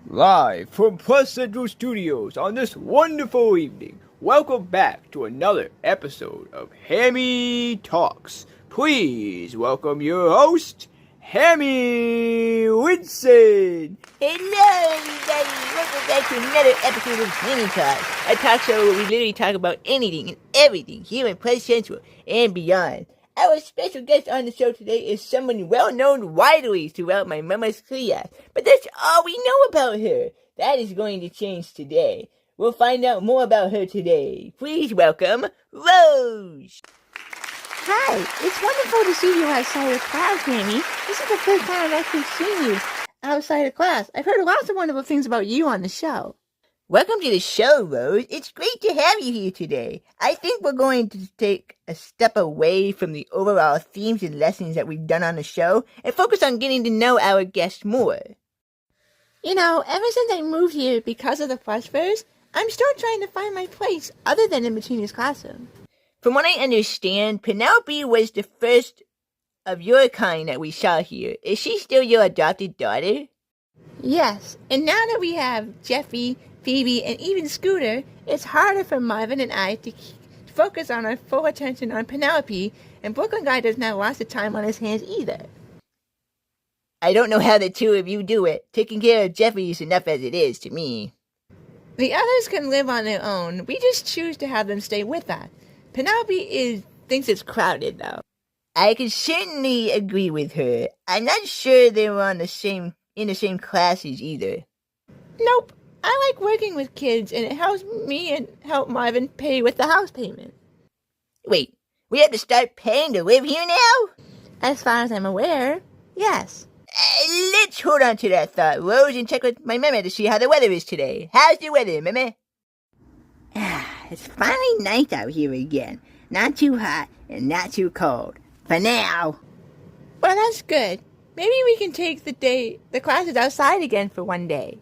Live from Plus Central Studios on this wonderful evening, welcome back to another episode of Hammie Talks. Please welcome your host, Hammie Winston. Hello, everybody! Welcome back to another episode of Hammie Talks, a talk show where we literally talk about anything and everything here in Plus Central and beyond. Our special guest on the show today is someone well known widely throughout my mama's class, but that's all we know about her. That is going to change today. We'll find out more about her today. Please welcome Rose. Hi, it's wonderful to see you outside of class, Hammie. This is the first time I've actually seen you outside of class. I've heard lots of wonderful things about you on the show. Welcome to the show, Rose. It's great to have you here today. I think we're going to take a step away from the overall themes and lessons that we've done on the show and focus on getting to know our guests more. You know, ever since I moved here because of the Flashverse, I'm still trying to find my place other than in Petunia's classroom. From what I understand, Penelope was the first of your kind that we saw here. Is she still your adopted daughter? Yes, and now that we have Jeffy, Phoebe, and even Scooter, it's harder for Marvin and I to focus on our full attention on Penelope, and Brooklyn Guy does not lots of time on his hands either. I don't know how the two of you do it. Taking care of Jeffy is enough as it is to me. The others can live on their own. We just choose to have them stay with us. Penelope thinks it's crowded, though. I can certainly agree with her. I'm not sure they were in the same classes either. Nope. I like working with kids, and it helps me and help Marvin pay with the house payment. Wait, we have to start paying to live here now? As far as I'm aware, yes. Let's hold on to that thought, Rose, and check with my mama to see how the weather is today. How's the weather, mama? It's finally nice out here again. Not too hot and not too cold. For now. Well, that's good. Maybe we can take the classes outside again for one day.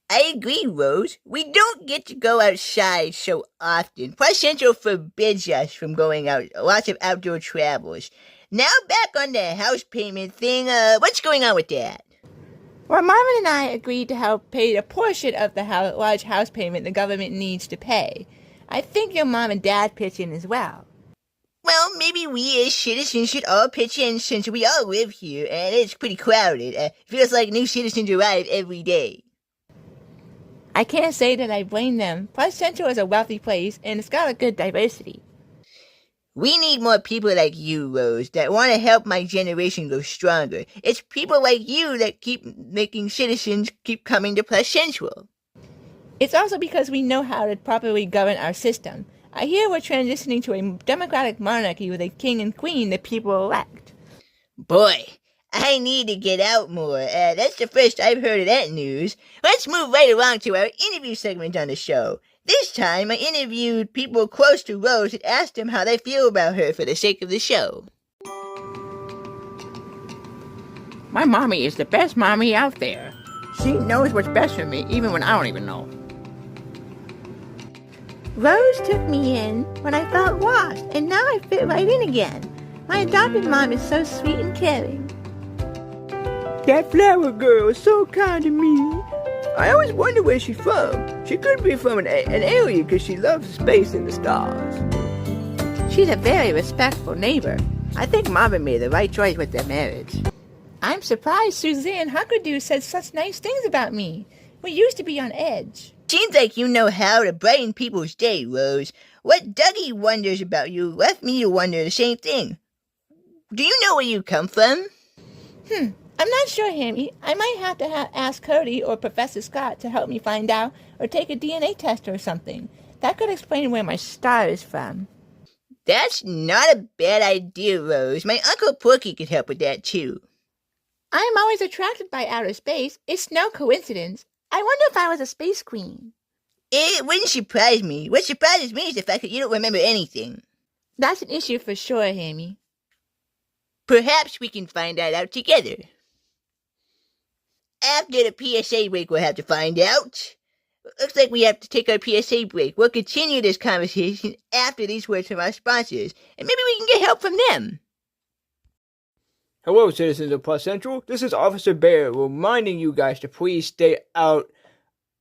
I agree, Rose. We don't get to go outside so often. Plus Central forbids us from going out. Lots of outdoor travels. Now back on the house payment thing. What's going on with that? Well, Marvin and I agreed to help pay a portion of the large house payment the government needs to pay. I think your mom and dad pitch in as well. Well, maybe we as citizens should all pitch in since we all live here and it's pretty crowded. Feels like new citizens arrive every day. I can't say that I blame them. Plus Central is a wealthy place and it's got a good diversity. We need more people like you, Rose, that want to help my generation go stronger. It's people like you that keep making citizens keep coming to Plus Central. It's also because we know how to properly govern our system. I hear we're transitioning to a democratic monarchy with a king and queen that people elect. Boy, I need to get out more. That's the first I've heard of that news. Let's move right along to our interview segment on the show. This time, I interviewed people close to Rose and asked them how they feel about her for the sake of the show. My mommy is the best mommy out there. She knows what's best for me, even when I don't even know. Rose took me in when I felt lost, and now I fit right in again. My adopted mom is so sweet and caring. That flower girl is so kind to me. I always wonder where she's from. She could be from an alien because she loves space and the stars. She's a very respectful neighbor. I think Marvin made the right choice with their marriage. I'm surprised Suzanne Huckledew said such nice things about me. We used to be on edge. Seems like you know how to brighten people's day, Rose. What Dougie wonders about you left me to wonder the same thing. Do you know where you come from? I'm not sure, Hammie. I might have to ask Cody or Professor Scott to help me find out, or take a DNA test or something. That could explain where my star is from. That's not a bad idea, Rose. My Uncle Porky could help with that, too. I'm always attracted by outer space. It's no coincidence. I wonder if I was a space queen. It wouldn't surprise me. What surprises me is the fact that you don't remember anything. That's an issue for sure, Hammie. Perhaps we can find that out together. After the PSA break, we'll have to find out. Looks like we have to take our PSA break. We'll continue this conversation after these words from our sponsors, and maybe we can get help from them. Hello, citizens of Plus Central. This is Officer Bear reminding you guys to please stay out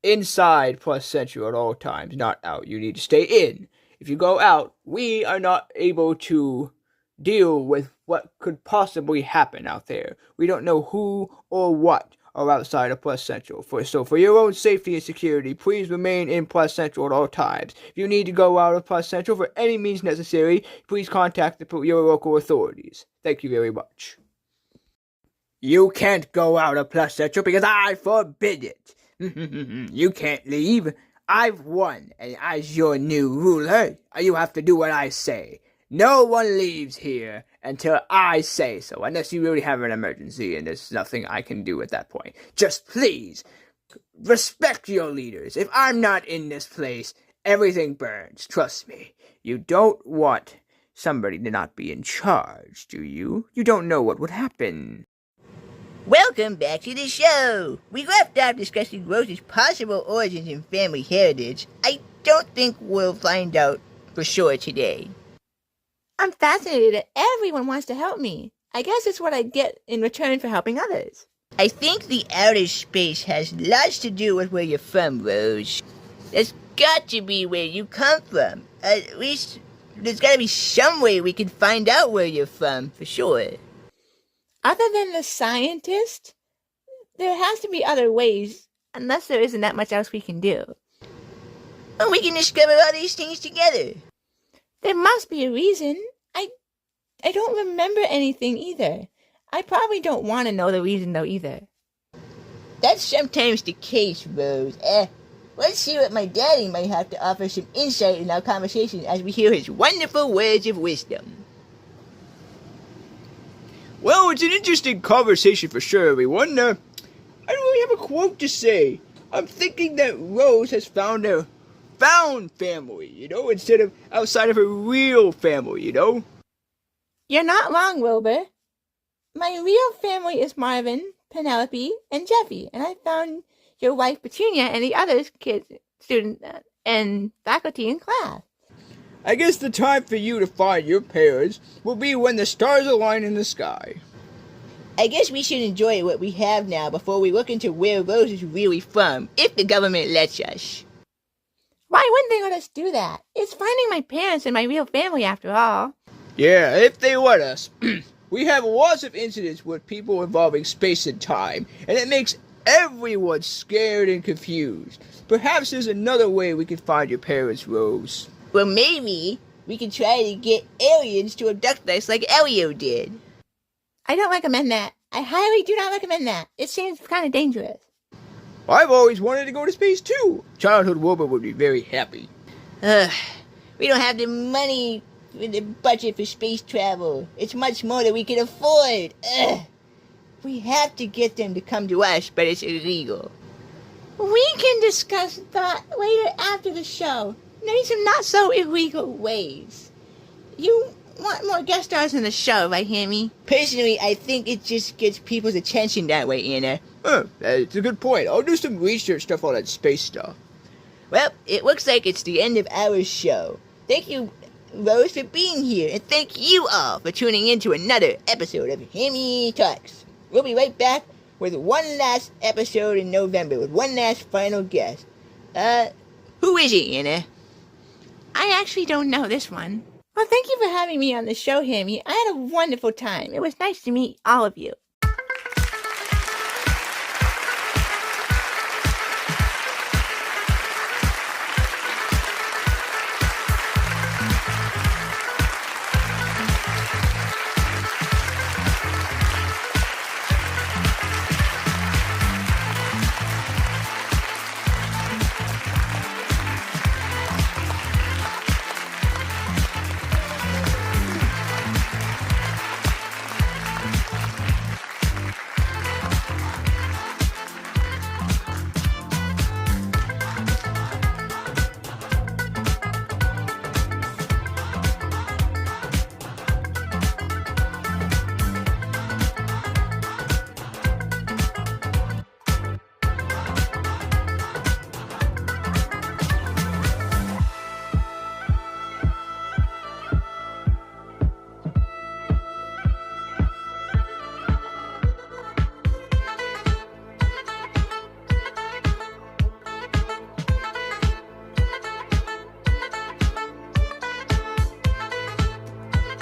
inside Plus Central at all times, not out. You need to stay in. If you go out, we are not able to deal with what could possibly happen out there. We don't know who or what are outside of Plus Central. So for your own safety and security, please remain in Plus Central at all times. If you need to go out of Plus Central for any means necessary, please contact your local authorities. Thank you very much. You can't go out of Plus Central because I forbid it. You can't leave. I've won, and as your new ruler, you have to do what I say. No one leaves here until I say so, unless you really have an emergency, and there's nothing I can do at that point. Just please, respect your leaders. If I'm not in this place, everything burns. Trust me. You don't want somebody to not be in charge, do you? You don't know what would happen. Welcome back to the show. We left off discussing Rose's possible origins and family heritage. I don't think we'll find out for sure today. I'm fascinated that everyone wants to help me. I guess it's what I get in return for helping others. I think the outer space has lots to do with where you're from, Rose. There's got to be where you come from. At least, there's got to be some way we can find out where you're from, for sure. Other than the scientist, there has to be other ways, unless there isn't that much else we can do. Well, we can discover all these things together. There must be a reason. I don't remember anything either. I probably don't want to know the reason though either. That's sometimes the case, Rose. Let's see what my daddy might have to offer some insight in our conversation as we hear his wonderful words of wisdom. Well, it's an interesting conversation for sure, everyone. I don't really have a quote to say. I'm thinking that Rose has found a found family, instead of outside of her real family, You're not wrong, Wilbur. My real family is Marvin, Penelope, and Jeffy, and I found your wife Petunia and the other kids, students, and faculty in class. I guess the time for you to find your parents will be when the stars align in the sky. I guess we should enjoy what we have now before we look into where Rose is really from, if the government lets us. Why wouldn't they let us do that? It's finding my parents and my real family after all. Yeah, if they let us. We have lots of incidents with people involving space and time, and it makes everyone scared and confused. Perhaps there's another way we can find your parents, Rose. Well, maybe we can try to get aliens to abduct us like Elio did. I don't recommend that. I highly do not recommend that. It seems kind of dangerous. I've always wanted to go to space too. Childhood Wilbur would be very happy. We don't have the money in the budget for space travel. It's much more than we can afford. We have to get them to come to us, but it's illegal. We can discuss that later after the show. Maybe some not so illegal ways. You want more guest stars in the show, right, Hammie? Personally, I think it just gets people's attention that way, Anna. That's a good point. I'll do some research stuff on that space stuff. Well, it looks like it's the end of our show. Thank you, Rose, for being here, and thank you all for tuning in to another episode of Hammie Talks. We'll be right back with one last episode in November, with one last final guest. Who is it, Anna? I actually don't know this one. Well, thank you for having me on the show, Hammie. I had a wonderful time. It was nice to meet all of you.